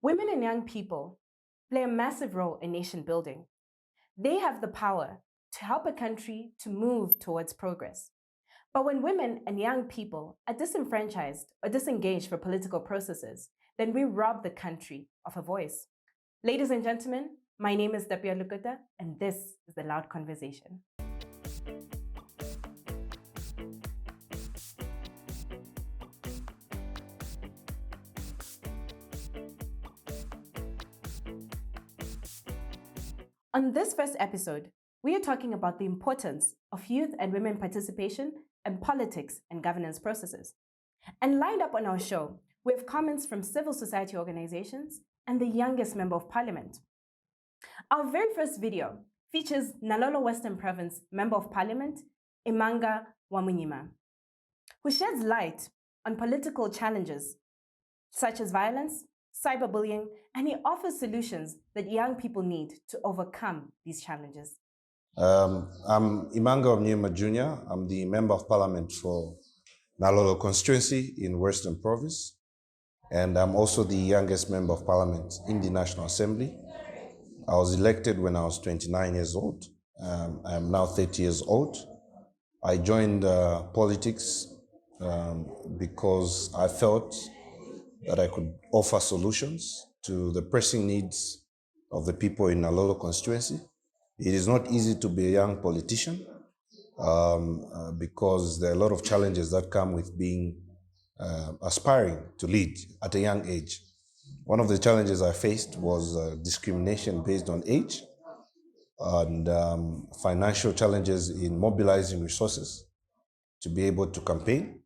Women and young people play a massive role in nation building. They have the power to help a country to move towards progress. But when women and young people are disenfranchised or disengaged for political processes, then we rob the country of a voice. Ladies and gentlemen, my name is Tapiwa Lukuta, and this is The Loud Conversation. On this first episode, we are talking about the importance of youth and women participation in politics and governance processes. And lined up on our show, we have comments from civil society organizations and the youngest member of parliament. Our very first video features Nalolo Western Province Member of Parliament, Imanga Wamunyima, who sheds light on political challenges such as violence, cyberbullying, and he offers solutions that young people need to overcome these challenges. I'm Imanga Wamunyima Jr. I'm the Member of Parliament for Nalolo constituency in Western Province, and I'm also the youngest Member of Parliament in the National Assembly. I was elected when I was 29 years old. I am now 30 years old. I joined politics because I felt that I could offer solutions to the pressing needs of the people in Nalolo constituency. It is not easy to be a young politician because there are a lot of challenges that come with being aspiring to lead at a young age. One of the challenges I faced was discrimination based on age and financial challenges in mobilizing resources to be able to campaign.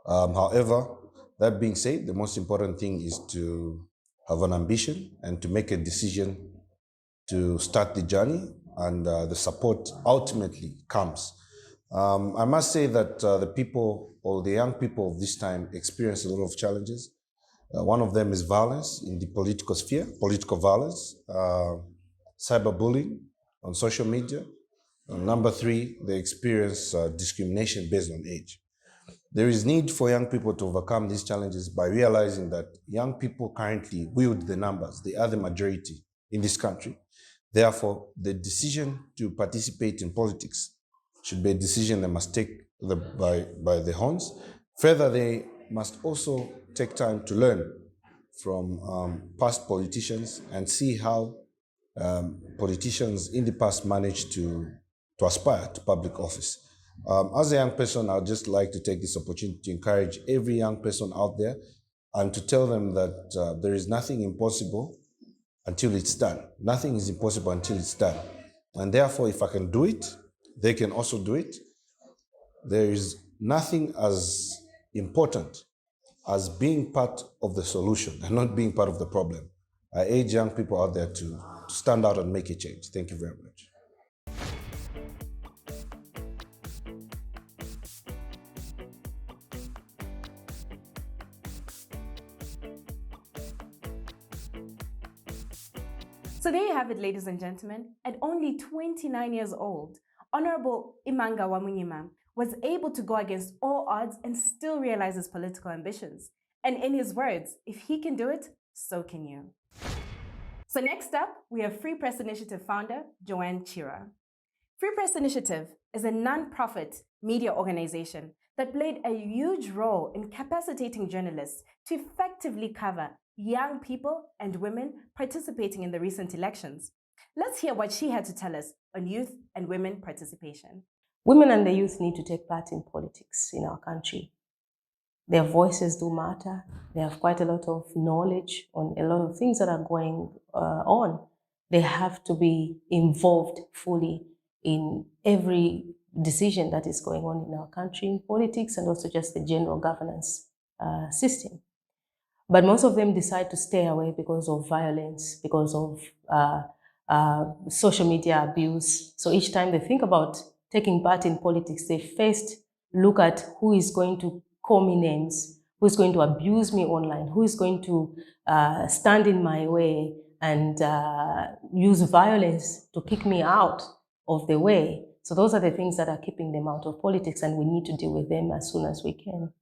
However, that being said, the most important thing is to have an ambition and to make a decision to start the journey, and the support ultimately comes. I must say that the people, or the young people of this time, experience a lot of challenges. One of them is violence in the political sphere, political violence, cyberbullying on social media. Number three, they experience discrimination based on age. There is need for young people to overcome these challenges by realizing that young people currently wield the numbers. They are the majority in this country. Therefore, the decision to participate in politics should be a decision they must take by the horns. Further, they must also take time to learn from past politicians and see how politicians in the past managed to aspire to public office. As a young person, I'd just like to take this opportunity to encourage every young person out there and to tell them that there is nothing impossible until it's done. Nothing is impossible until it's done. And therefore, if I can do it, they can also do it. There is nothing as important as being part of the solution and not being part of the problem. I urge young people out there to stand out and make a change. Thank you very much. So there you have it, ladies and gentlemen. At only 29 years old, Honorable Imanga Wamunyima was able to go against all odds and still realize his political ambitions. And in his words, if he can do it, so can you. So next up, we have Free Press Initiative founder, Joanne Chira. Free Press Initiative is a non-profit media organization that played a huge role in capacitating journalists to effectively cover young people and women participating in the recent elections. Let's hear what she had to tell us on youth and women participation. Women and the youth need to take part in politics in our country. Their voices do matter. They have quite a lot of knowledge on a lot of things that are going on. They have to be involved fully in every decision that is going on in our country, in politics, and also just the general governance system. But most of them decide to stay away because of violence, because of social media abuse. So each time they think about taking part in politics, they first look at who is going to call me names, who is going to abuse me online, who is going to stand in my way and use violence to kick me out of the way. So those are the things that are keeping them out of politics, and we need to deal with them as soon as we can.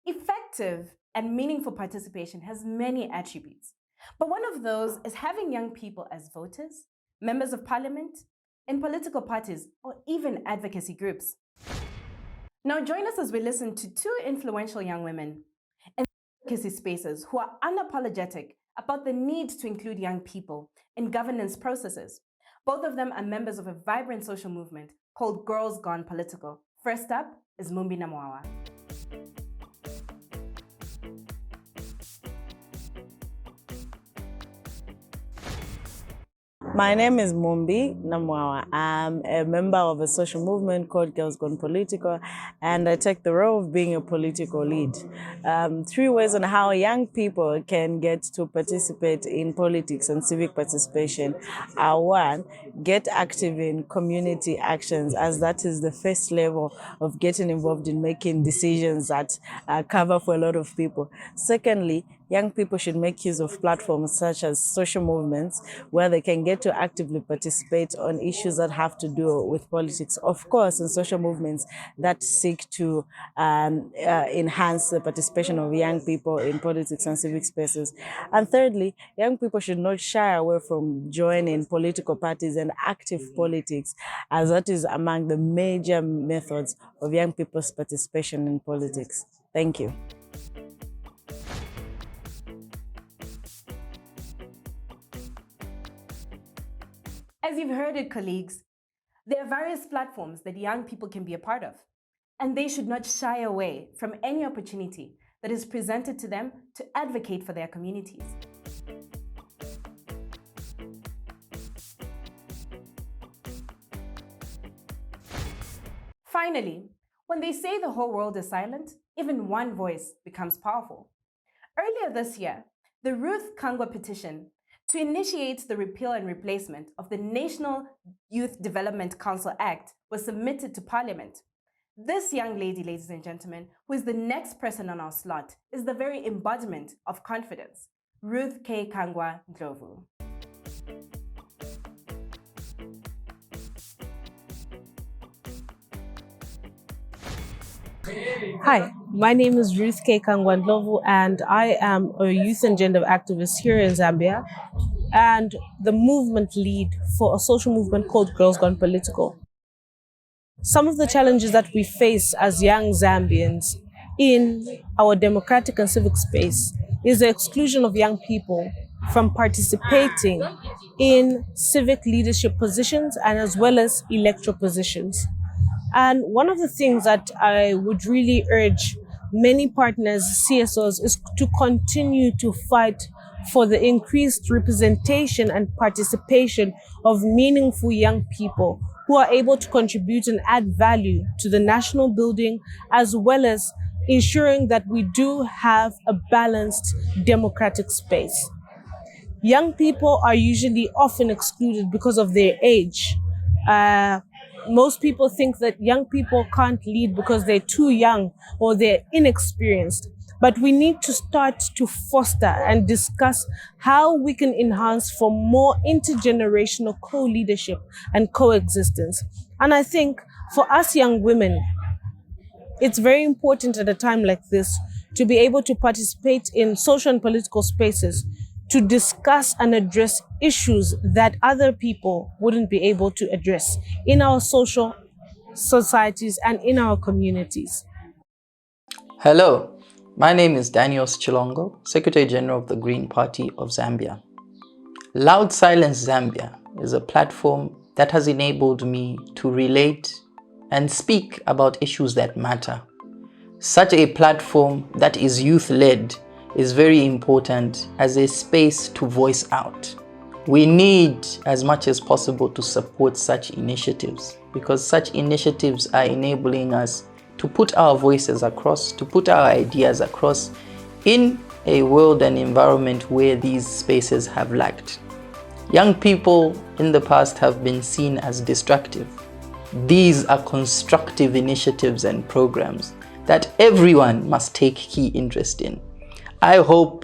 Effective and meaningful participation has many attributes, but one of those is having young people as voters, members of parliament, in political parties, or even advocacy groups. Now join us as we listen to two influential young women in advocacy spaces who are unapologetic about the need to include young people in governance processes. Both of them are members of a vibrant social movement called Girls Gone Political. First up is Mumbi Namwawa. My name is Mumbi Namwawa. I'm a member of a social movement called Girls Gone Political, and I take the role of being a political lead. 3 ways on how young people can get to participate in politics and civic participation are: 1, get active in community actions, as that is the first level of getting involved in making decisions that cover for a lot of people. Secondly, young people should make use of platforms such as social movements where they can get to actively participate on issues that have to do with politics. Of course, in social movements that seek to enhance the participation of young people in politics and civic spaces. And thirdly, young people should not shy away from joining political parties and active politics, as that is among the major methods of young people's participation in politics. Thank you. As you've heard it, colleagues, there are various platforms that young people can be a part of, and they should not shy away from any opportunity that is presented to them to advocate for their communities. Finally, when they say the whole world is silent, even one voice becomes powerful. Earlier this year, the Ruth Kangwa petition to initiate the repeal and replacement of the National Youth Development Council Act was submitted to Parliament. This young lady, ladies and gentlemen, who is the next person on our slot, is the very embodiment of confidence. Ruth K. Kangwa Ndlovu. Hi, my name is Ruth K. Kangwa Ndlovu, and I am a youth and gender activist here in Zambia and the movement lead for a social movement called Girls Gone Political. Some of the challenges that we face as young Zambians in our democratic and civic space is the exclusion of young people from participating in civic leadership positions and as well as electoral positions. And one of the things that I would really urge many partners, CSOs, is to continue to fight for the increased representation and participation of meaningful young people who are able to contribute and add value to the national building, as well as ensuring that we do have a balanced democratic space. Young people are usually often excluded because of their age. Most people think that young people can't lead because they're too young or they're inexperienced. But we need to start to foster and discuss how we can enhance for more intergenerational co-leadership and coexistence. And I think for us young women, it's very important at a time like this to be able to participate in social and political spaces to discuss and address issues that other people wouldn't be able to address in our social societies and in our communities. Hello, my name is Daniel Chilongo, Secretary General of the Green Party of Zambia. Loud Silence Zambia is a platform that has enabled me to relate and speak about issues that matter. Such a platform that is youth-led is very important as a space to voice out. We need as much as possible to support such initiatives, because such initiatives are enabling us to put our voices across, to put our ideas across in a world and environment where these spaces have lacked. Young people in the past have been seen as destructive. These are constructive initiatives and programs that everyone must take key interest in. I hope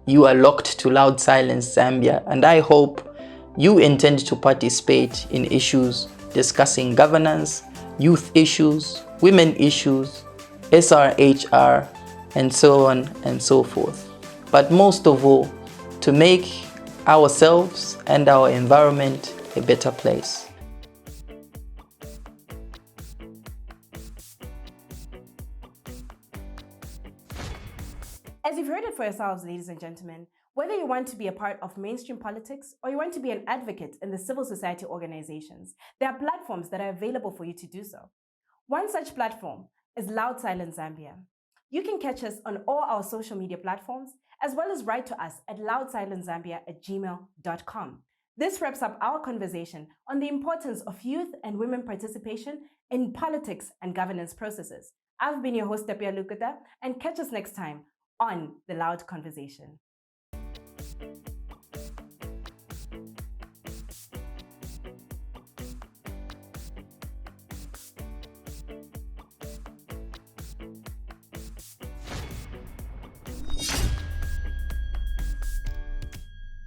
you are locked to Loud Silence Zambia, and I hope you intend to participate in issues discussing governance, youth issues, women issues, SRHR, and so on and so forth. But most of all, to make ourselves and our environment a better place. As you've heard it for yourselves, ladies and gentlemen, whether you want to be a part of mainstream politics or you want to be an advocate in the civil society organizations, there are platforms that are available for you to do so. One such platform is Loud Silence Zambia. You can catch us on all our social media platforms, as well as write to us at loudsilincezambia@gmail.com. This wraps up our conversation on the importance of youth and women participation in politics and governance processes. I've been your host, Tapiwa Lukuta, and catch us next time on The Loud Conversation.